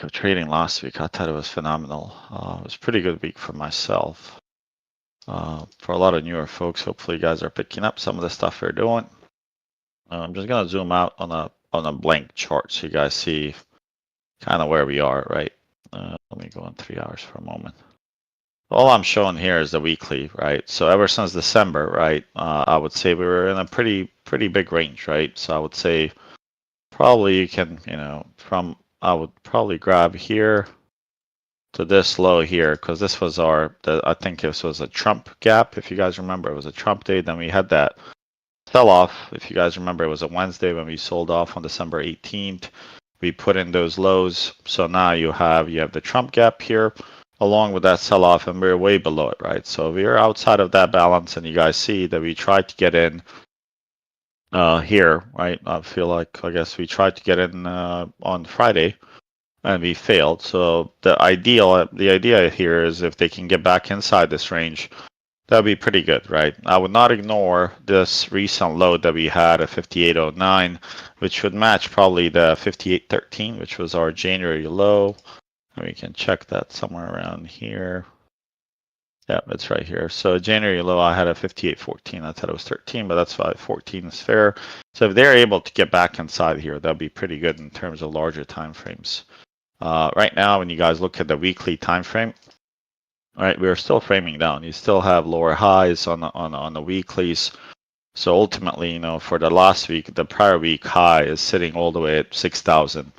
of trading last week. I thought it was phenomenal. It was a pretty good week for myself. For a lot of newer folks, hopefully you guys are picking up some of the stuff we're doing. I'm just gonna zoom out on a blank chart so you guys see kind of where we are, right? Let me go on 3 hours for a moment. All I'm showing here is the weekly, right? So ever since December, right, I would say we were in a pretty big range, right? So I would say probably you can, I would probably grab here to this low here because this was I think this was a Trump gap. If you guys remember, it was a Trump day. Then we had that sell off. If you guys remember, it was a Wednesday when we sold off on December 18th. We put in those lows. So now you have the Trump gap here along with that sell off, and we're way below it, right? So we're outside of that balance, and you guys see that we tried to get in here, right? I guess we tried to get in on Friday and we failed. So the idea here is if they can get back inside this range, that'd be pretty good, right? I would not ignore this recent low that we had at 58.09, which would match probably the 58.13, which was our January low. And we can check that somewhere around here. Yeah, it's right here. So January low, I had a 58.14. I thought it was 13, but that's why 14 is fair. So if they're able to get back inside here, that'd be pretty good in terms of larger time frames. Right now, when you guys look at the weekly time frame, right, we're still framing down. You still have lower highs on the weeklies. So ultimately, for the last week, the prior week high is sitting all the way at 6,000.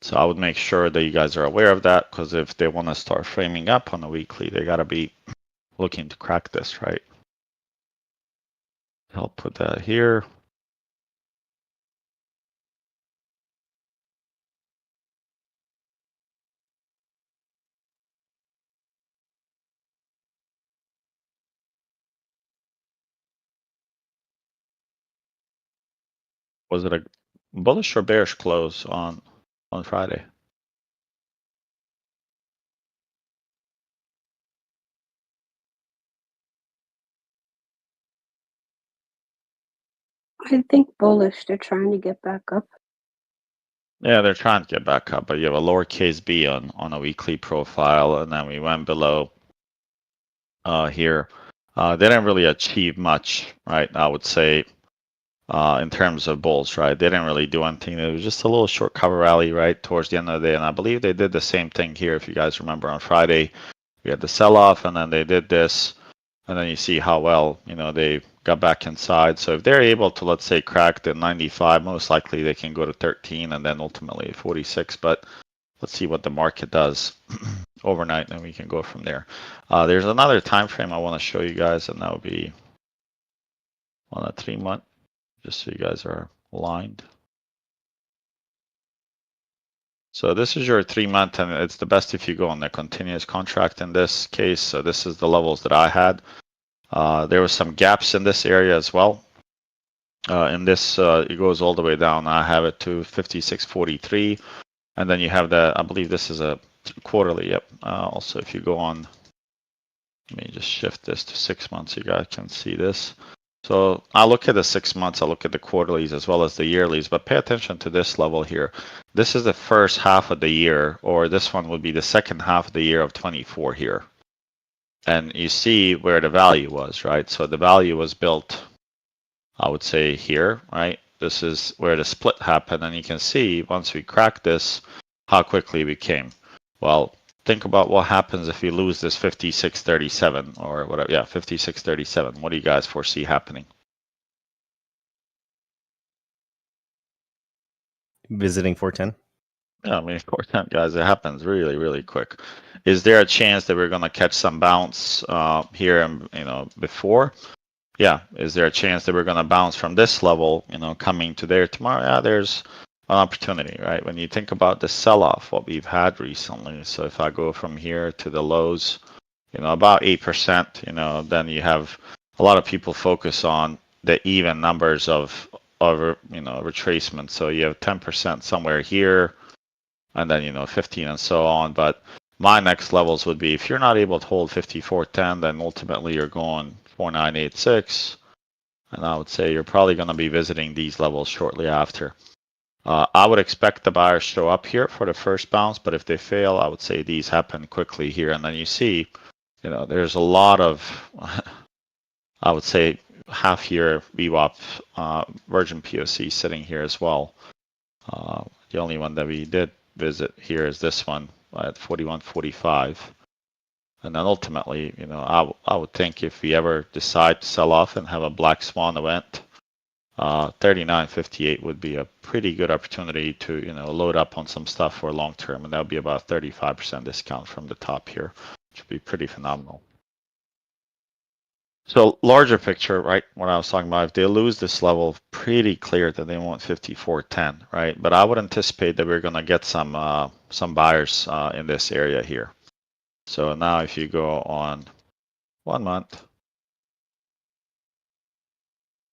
So I would make sure that you guys are aware of that, because if they want to start framing up on the weekly, they got to be looking to crack this, right? I'll put that here. Was it a bullish or bearish close on Friday? I think bullish. They're trying to get back up. Yeah, they're trying to get back up, but you have a lowercase b on a weekly profile, and then we went below here. They didn't really achieve much, right? I would say in terms of bulls, right? They didn't really do anything. It was just a little short cover rally, right, towards the end of the day. And I believe they did the same thing here. If you guys remember on Friday, we had the sell off, and then they did this. And then you see how well, they got back inside. So if they're able to, let's say, crack the 95, most likely they can go to 13 and then ultimately 46. But let's see what the market does overnight, and we can go from there. There's another time frame I want to show you guys, and that would be on a 3-month, just so you guys are aligned. So this is your 3-month, and it's the best if you go on the continuous contract in this case. So this is the levels that I had. There was some gaps in this area as well. In this, it goes all the way down. I have it to 56.43, and then you have I believe this is a quarterly. Yep. Also, if you go on, let me just shift this to 6 months. You guys can see this. So I look at the 6 months, I look at the quarterlies as well as the yearlies, but pay attention to this level here. This is the first half of the year, or this one would be the second half of the year of 24 here. And you see where the value was, right? So the value was built, I would say here, right? This is where the split happened, and you can see once we cracked this, how quickly we came. Well, think about what happens if you lose this 56.37 or whatever. Yeah, 56.37. What do you guys foresee happening? Visiting 410. Yeah, I mean, 410, guys, it happens really quick. Is there a chance that we're going to catch some bounce here and before? Yeah. Is there a chance that we're going to bounce from this level, coming to there tomorrow? Yeah, there's an opportunity, right? When you think about the sell-off, what we've had recently. So if I go from here to the lows, about 8%, then you have a lot of people focus on the even numbers of retracement. So you have 10% somewhere here, and then 15 and so on. But my next levels would be if you're not able to hold 54.10, then ultimately you're going 4986, and I would say you're probably going to be visiting these levels shortly after. I would expect the buyers show up here for the first bounce, but if they fail, I would say these happen quickly here. And then you see, there's a lot of, I would say, half year VWAP Virgin POC sitting here as well. The only one that we did visit here is this one at 41.45. And then ultimately, I would think if we ever decide to sell off and have a black swan event, 39.58 would be a pretty good opportunity to, load up on some stuff for long term, and that would be about 35% discount from the top here, which would be pretty phenomenal. So larger picture, right? What I was talking about, if they lose this level, pretty clear that they want 54.10, right? But I would anticipate that we're going to get some buyers in this area here. So now if you go on 1 month,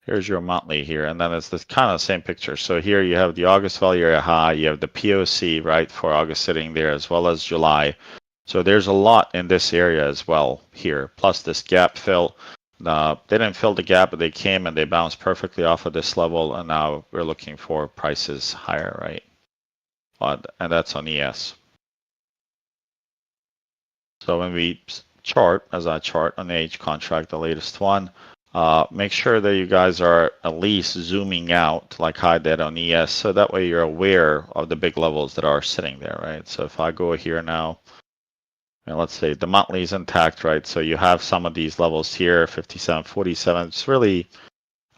here's your monthly here, and then it's this kind of same picture. So here you have the August value area high, you have the POC, right, for August sitting there, as well as July. So there's a lot in this area as well here, plus this gap fill. They didn't fill the gap, but they came and they bounced perfectly off of this level, and now we're looking for prices higher, right? And that's on ES. So when we chart, as I chart on the H contract, the latest one, make sure that you guys are at least zooming out like I did on ES, so that way you're aware of the big levels that are sitting there, right? So if I go here now, and let's say the monthly is intact, right? So you have some of these levels here, 57, 47. It's really,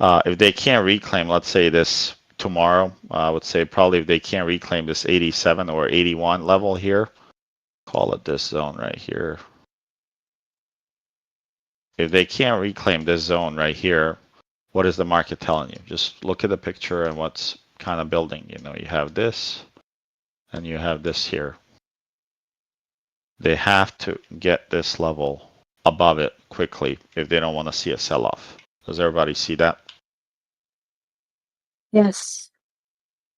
if they can't reclaim, let's say this tomorrow, I would say probably if they can't reclaim this 87 or 81 level here, call it this zone right here. If they can't reclaim this zone right here, what is the market telling you? Just look at the picture and what's kind of building. You have this and you have this here. They have to get this level above it quickly if they don't want to see a sell-off. Does everybody see that? Yes.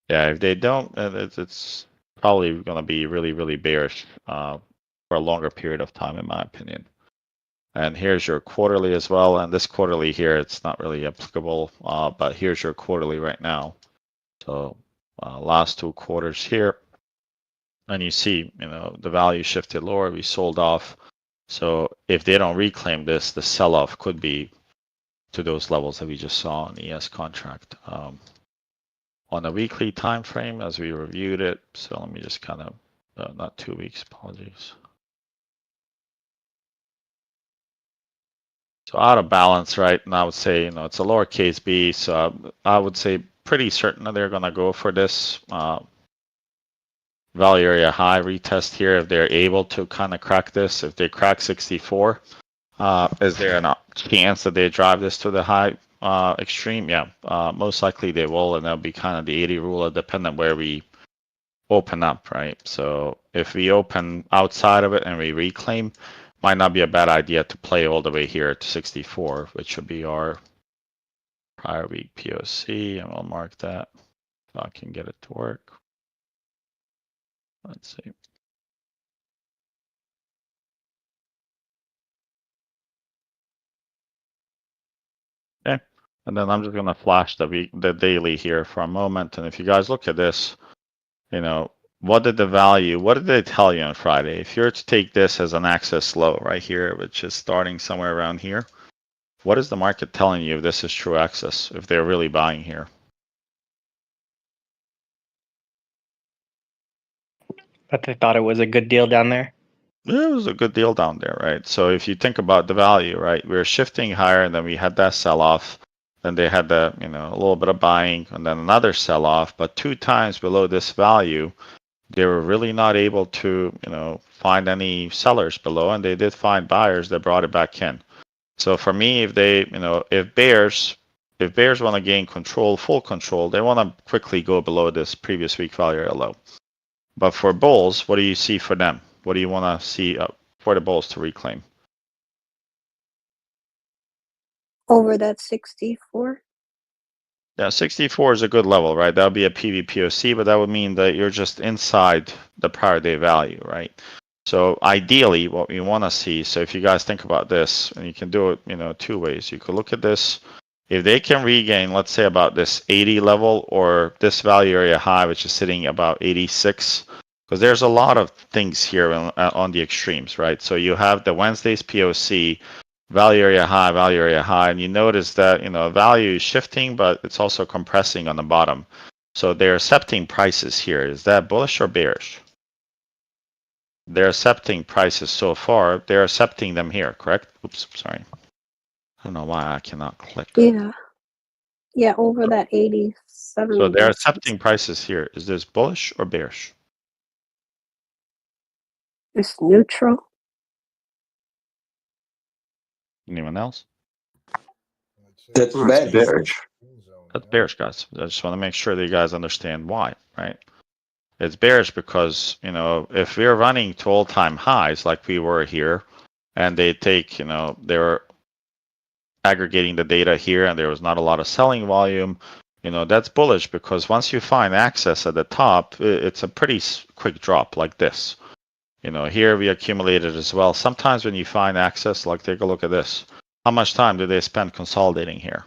Yeah, if they don't, it's probably going to be really, really bearish for a longer period of time, in my opinion. And here's your quarterly as well. And this quarterly here, it's not really applicable, but here's your quarterly right now. So last 2 quarters here. And you see, the value shifted lower. We sold off. So if they don't reclaim this, the sell-off could be to those levels that we just saw on the ES contract. On a weekly time frame, as we reviewed it, so let me just kind of, not 2 weeks, apologies. So out of balance, right? And I would say, it's a lowercase b. So I would say pretty certain that they're going to go for this value area high retest here if they're able to kind of crack this. If they crack 64, is there a chance that they drive this to the high extreme? Yeah, most likely they will, and that'll be kind of the 80 rule, depending where we open up, right? So if we open outside of it and we reclaim, might not be a bad idea to play all the way here to 64, which would be our prior week POC, and we'll mark that if I can get it to work. Let's see. Okay, and then I'm just gonna flash the daily here for a moment, and if you guys look at this, what did they tell you on Friday? If you're to take this as an access low right here, which is starting somewhere around here, what is the market telling you if this is true access, if they're really buying here? But they thought it was a good deal down there. It was a good deal down there, right? So if you think about the value, right, we're shifting higher, and then we had that sell-off. Then they had the, a little bit of buying, and then another sell-off. But 2 times below this value, they were really not able to, find any sellers below, and they did find buyers that brought it back in. So for me, if they, if bears want to gain control, full control, they want to quickly go below this previous week value area low. But for bulls, what do you see for them? What do you want to see for the bulls to reclaim? Over that 64. Yeah, 64 is a good level, right? That would be a PVPOC, but that would mean that you're just inside the prior day value, right? So ideally, what we want to see, so if you guys think about this, and you can do it, 2 ways. You could look at this If they can regain, let's say about this 80 level or this value area high, which is sitting about 86, because there's a lot of things here on the extremes, right? So you have the Wednesday's POC, value area high, and you notice that, value is shifting, but it's also compressing on the bottom. So they're accepting prices here. Is that bullish or bearish? They're accepting prices so far. They're accepting them here, correct? Oops, sorry. I don't know why I cannot click. Yeah. Yeah, over that 87. So they're distance. accepting prices here. Is this bullish or bearish? It's neutral. Anyone else? That's bearish. That's bearish, guys. I just want to make sure that you guys understand why, right? It's bearish because, if we're running to all-time highs like we were here, and they take, they were aggregating the data here and there was not a lot of selling volume, that's bullish because once you find access at the top, it's a pretty quick drop like this. Here we accumulated as well. Sometimes when you find access, like take a look at this. How much time did they spend consolidating here?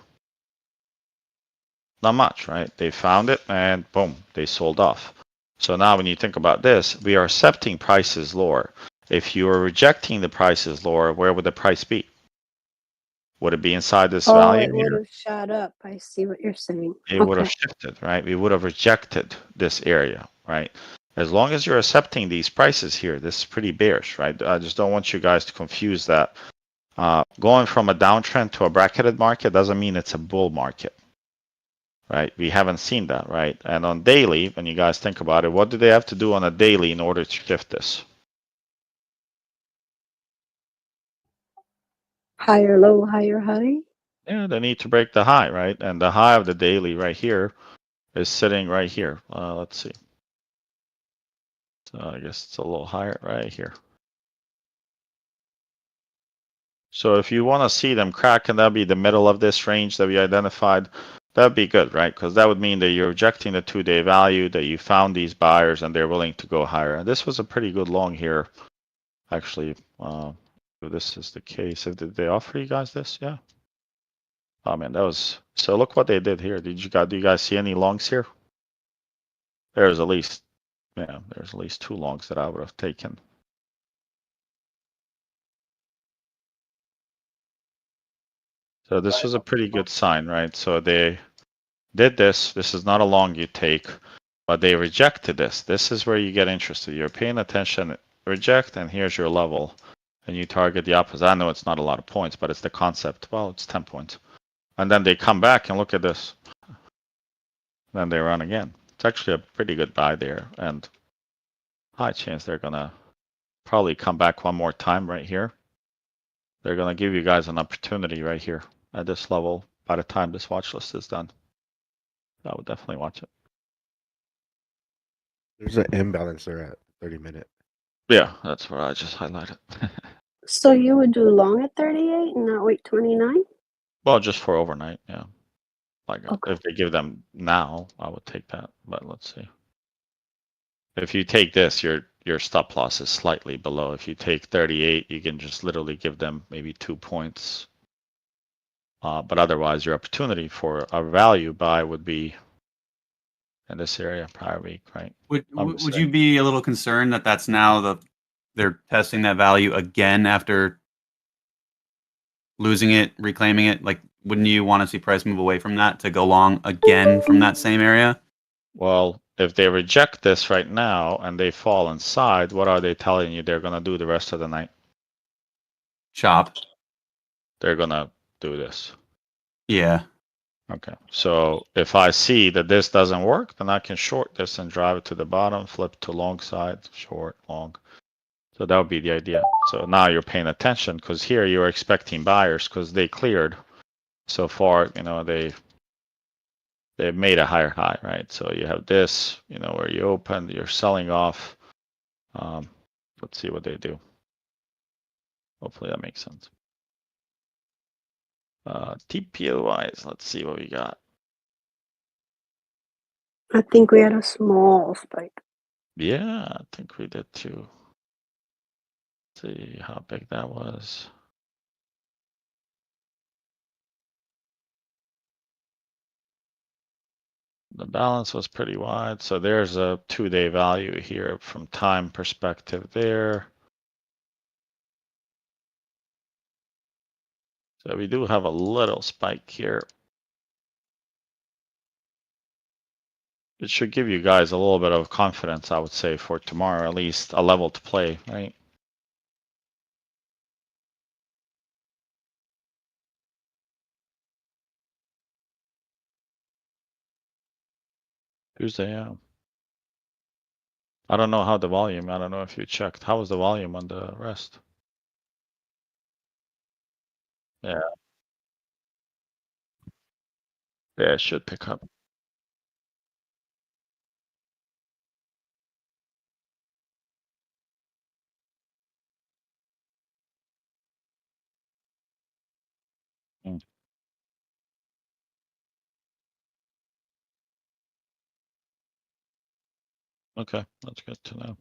Not much, right? They found it and boom, they sold off. So now when you think about this, we are accepting prices lower. If you are rejecting the prices lower, where would the price be? Would it be inside this value it would here? have shot up. I see what you're saying. It would have shifted, right? We would have rejected this area, right? As long as you're accepting these prices here, this is pretty bearish, right? I just don't want you guys to confuse that. Going from a downtrend to a bracketed market doesn't mean it's a bull market, right? We haven't seen that, right? And on daily, when you guys think about it, what do they have to do on a daily in order to shift this? Higher low, higher high. Yeah, they need to break the high, right? And the high of the daily right here is sitting right here. Let's see. So I guess it's a little higher right here. So if you want to see them crack, and that'd be the middle of this range that we identified, that'd be good, right? Because that would mean that you're rejecting the 2-day value, that you found these buyers and they're willing to go higher. And this was a pretty good long here, actually. If this is the case, did they offer you guys this? Yeah. Oh man, that was, so look what they did here. Do you guys see any longs here? There's at least, yeah, there's at least 2 longs that I would have taken. So this was a pretty good sign, right? So they did this. This is not a long you take, but they rejected this. This is where you get interested. You're paying attention, reject, and here's your level. And you target the opposite. I know it's not a lot of points, but it's the concept. Well, it's 10 points. And then they come back and look at this. Then they run again. It's actually a pretty good buy there. And high chance they're going to probably come back one more time right here. They're going to give you guys an opportunity right here at this level by the time this watch list is done. I would definitely watch it. There's an imbalance there at 30-minute. Yeah, that's what I just highlighted. So you would do long at 38 and not wait 29? Well, just for overnight, yeah. Like Okay. if they give them now, I would take that. But let's see. If you take this, your stop loss is slightly below. If you take 38, you can just literally give them maybe 2 points. But otherwise, your opportunity for a value buy would be in this area prior week, right? Would you be a little concerned that that's now they're testing that value again after losing it, reclaiming it? Like, wouldn't you want to see price move away from that to go long again from that same area? Well, if they reject this right now and they fall inside, what are they telling you they're going to do the rest of the night? Chop. They're going to do this. Yeah. Okay. So if I see that this doesn't work, then I can short this and drive it to the bottom, flip to long side, short, long. So that would be the idea. So now you're paying attention because here you're expecting buyers because they cleared so far, they've made a higher high, right? So you have this, where you open, you're selling off. Let's see what they do. Hopefully that makes sense. TPO wise, let's see what we got. I think we had a small spike. Yeah, I think we did too. Let's see how big that was. The balance was pretty wide, so there's a 2-day value here from time perspective there. So we do have a little spike here. It should give you guys a little bit of confidence, I would say, for tomorrow, at least a level to play, right? Tuesday, yeah. I don't know how the volume, I don't know if you checked. How was the volume on the rest? Yeah. Yeah, it should pick up. Mm. Okay, that's good to know.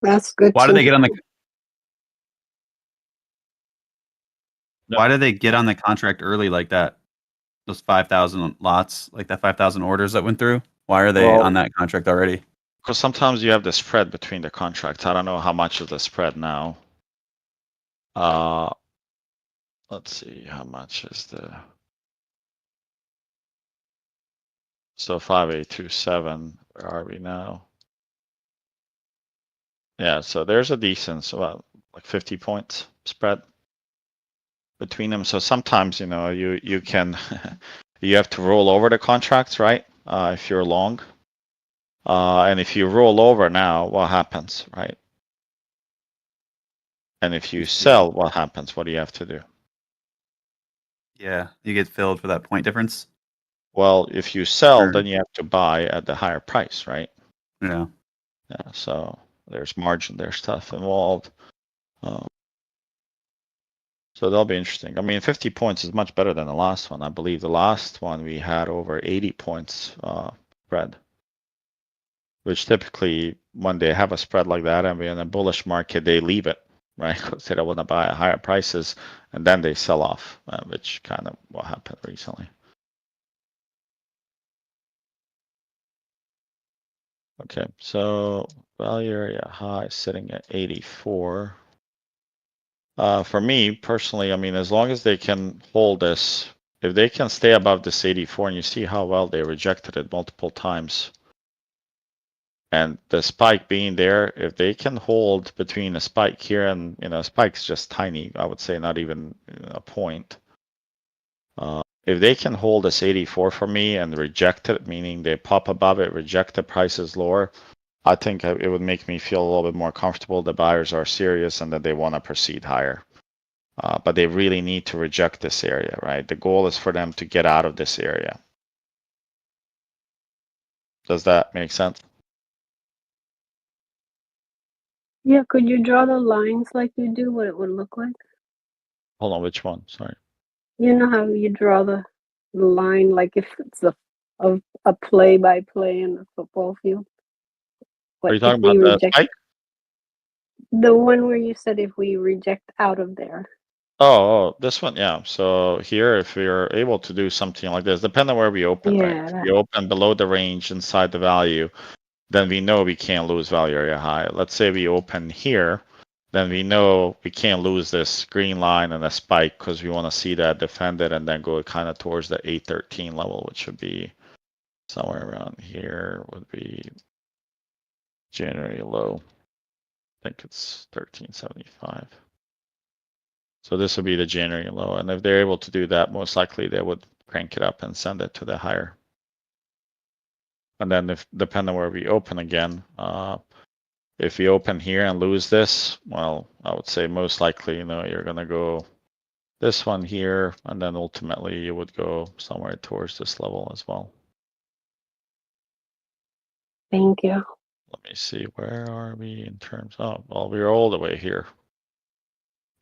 That's good. Why do they get on the? No. Why do they get on the contract early like that? Those 5,000 lots, like that 5,000 orders that went through. Why are they Well- on that contract already? Because sometimes you have the spread between the contracts. I don't know how much is the spread now. Let's see, how much is the... So 5827, where are we now? Yeah, so there's a decent, so about like 50 points spread between them. So sometimes, you know, you can, you have to roll over the contracts, right? If you're long. And if you roll over now, what happens, right? And if you sell, what happens? What do you have to do? Yeah, you get filled for that point difference. Well, if you sell, Sure. then you have to buy at the higher price, right? Yeah. Yeah, so there's margin, there's stuff involved. So that'll be interesting. I mean, 50 points is much better than the last one. I believe the last one we had over 80 points spread, which typically when they have a spread like that and we're in a bullish market, they leave it, right? Because they don't want to buy at higher prices and then they sell off, which kind of what happened recently. Okay, so value area high sitting at 84. For me personally, I mean, as long as they can hold this, if they can stay above this 84, and you see how well they rejected it multiple times, and the spike being there, if they can hold between a spike here and, you know, spike's just tiny, I would say not even a point. If they can hold this 84 for me and reject it, meaning they pop above it, reject the prices lower, I think it would make me feel a little bit more comfortable. The buyers are serious and that they want to proceed higher. But they really need to reject this area, right? The goal is for them to get out of this area. Does that make sense? Yeah, could you draw the lines like you do, what it would look like? Hold on, which one? Sorry. You know how you draw the line, like if it's a play-by-play in a football field? Are But you if talking we about the reject, spike? the one where you said if we reject out of there. Oh, this one, yeah. So here, if we're able to do something like this, depending on where we open, right? Yeah, If that. we open below the range inside the value, then we know we can't lose value area high. Let's say we open here, then we know we can't lose this green line and a spike because we want to see that defended and then go kind of towards the 813 level, which would be somewhere around here, would be January low. I think it's 1375. So this would be the January low. And if they're able to do that, most likely they would crank it up and send it to the higher. And then if depending on where we open again, if we open here and lose this, well, I would say most likely, you know, you're gonna go this one here, and then ultimately you would go somewhere towards this level as well. Thank you. Let me see, where are we in terms of, well, we're all the way here.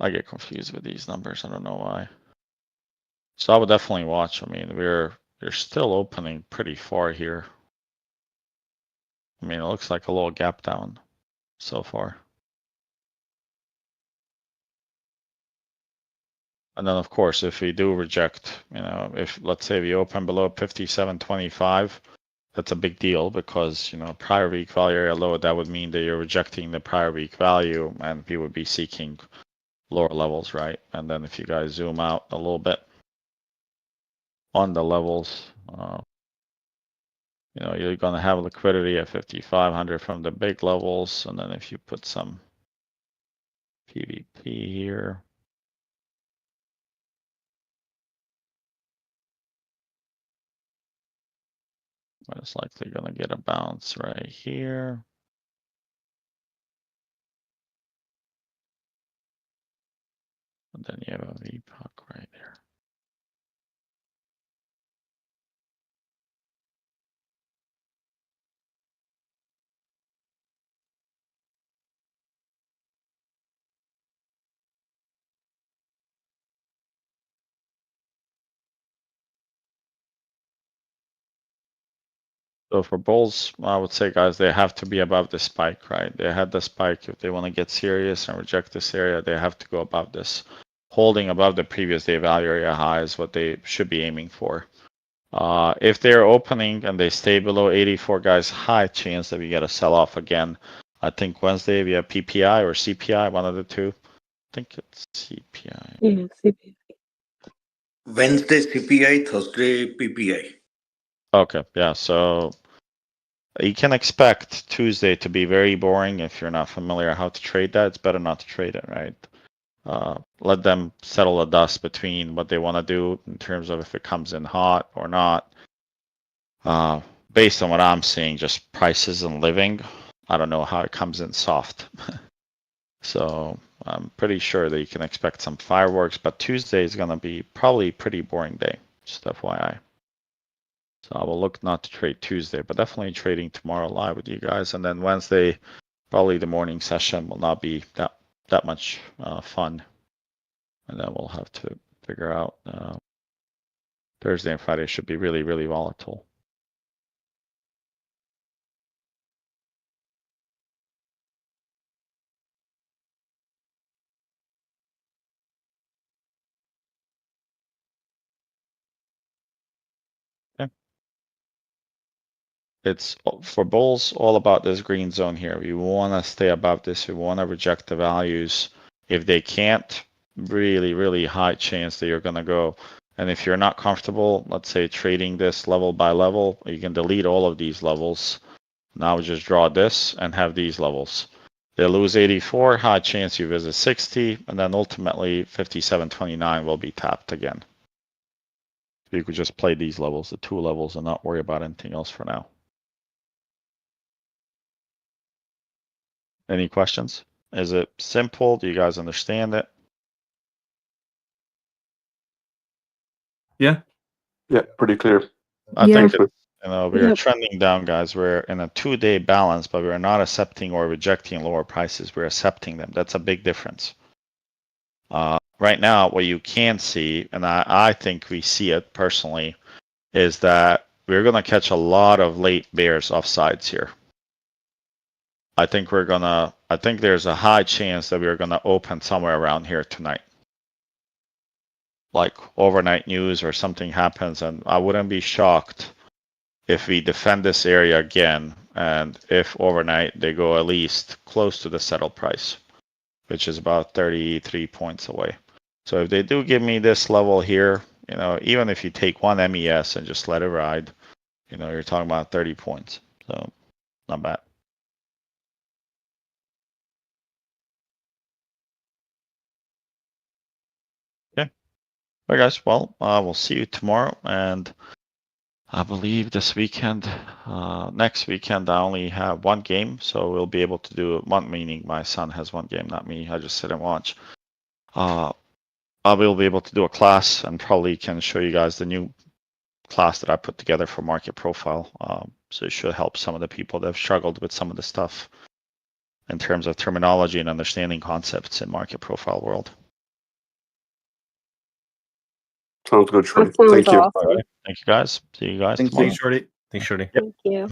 I get confused with these numbers, I don't know why. So I would definitely watch. I mean, we're still opening pretty far here. I mean, it looks like a little gap down so far. And then of course, if we do reject, you know, if let's say we open below 57.25, that's a big deal because, you know, prior week value area low, that would mean that you're rejecting the prior week value and we would be seeking lower levels, right? And then if you guys zoom out a little bit on the levels, you know, you're going to have liquidity at 5,500 from the big levels. And then if you put some PVP here, most likely going to get a bounce right here. And then you have a VPOC right there. So for bulls, I would say, guys, they have to be above the spike, right? They had the spike. If they want to get serious and reject this area, they have to go above this. Holding above the previous day value area high is what they should be aiming for. If they're opening and they stay below 84, guys, high chance that we get a sell-off again. I think Wednesday we have PPI or CPI, one of the two. I think it's CPI. Yeah, CP. Wednesday CPI, Thursday PPI. Okay, yeah, so you can expect Tuesday to be very boring if you're not familiar how to trade that. It's better not to trade it, right? Let them settle the dust between what they want to do in terms of if it comes in hot or not. Based on what I'm seeing, just prices and living, I don't know how it comes in soft. So I'm pretty sure that you can expect some fireworks, but Tuesday is going to be probably a pretty boring day, just FYI. So I will look not to trade Tuesday, but definitely trading tomorrow live with you guys. And then Wednesday, probably the morning session will not be that much fun. And then we'll have to figure out Thursday and Friday should be really, really volatile. Okay. It's for bulls all about this green zone here. We want to stay above this. We want to reject the values. If they can't, really, really high chance that you're going to go. And if you're not comfortable, let's say trading this level by level, you can delete all of these levels. Now just draw this and have these levels. They lose 84, high chance you visit 60, and then ultimately 57.29 will be tapped again. You could just play these levels, the two levels, and not worry about anything else for now. Any questions? Is it simple? Do you guys understand it? Yeah, pretty clear. I Yeah. think it's, you know, we are Yep. trending down, guys. We're in a 2-day balance, but we're not accepting or rejecting lower prices. We're accepting them. That's a big difference. Right now, what you can see, and I think we see it personally, is that we're going to catch a lot of late bears off sides here. I think there's a high chance that we're going to open somewhere around here tonight. Like overnight news or something happens, and I wouldn't be shocked if we defend this area again, and if overnight they go at least close to the settle price, which is about 33 points away. So if they do give me this level here, you know, even if you take one MES and just let it ride, you know, you're talking about 30 points. So not bad. Okay. All right, guys. Well, we'll see you tomorrow. And I believe this weekend, next weekend, I only have one game. So we'll be able to do one, meaning my son has one game, not me. I just sit and watch. I will be able to do a class and probably can show you guys the new class that I put together for market profile. So it should help some of the people that have struggled with some of the stuff in terms of terminology and understanding concepts in market profile world. Sounds good, Shorty. That sounds Thank you. awesome. All right. Thank you guys. See you guys tomorrow. Thanks, Shorty. Thanks, Shorty. Thank you.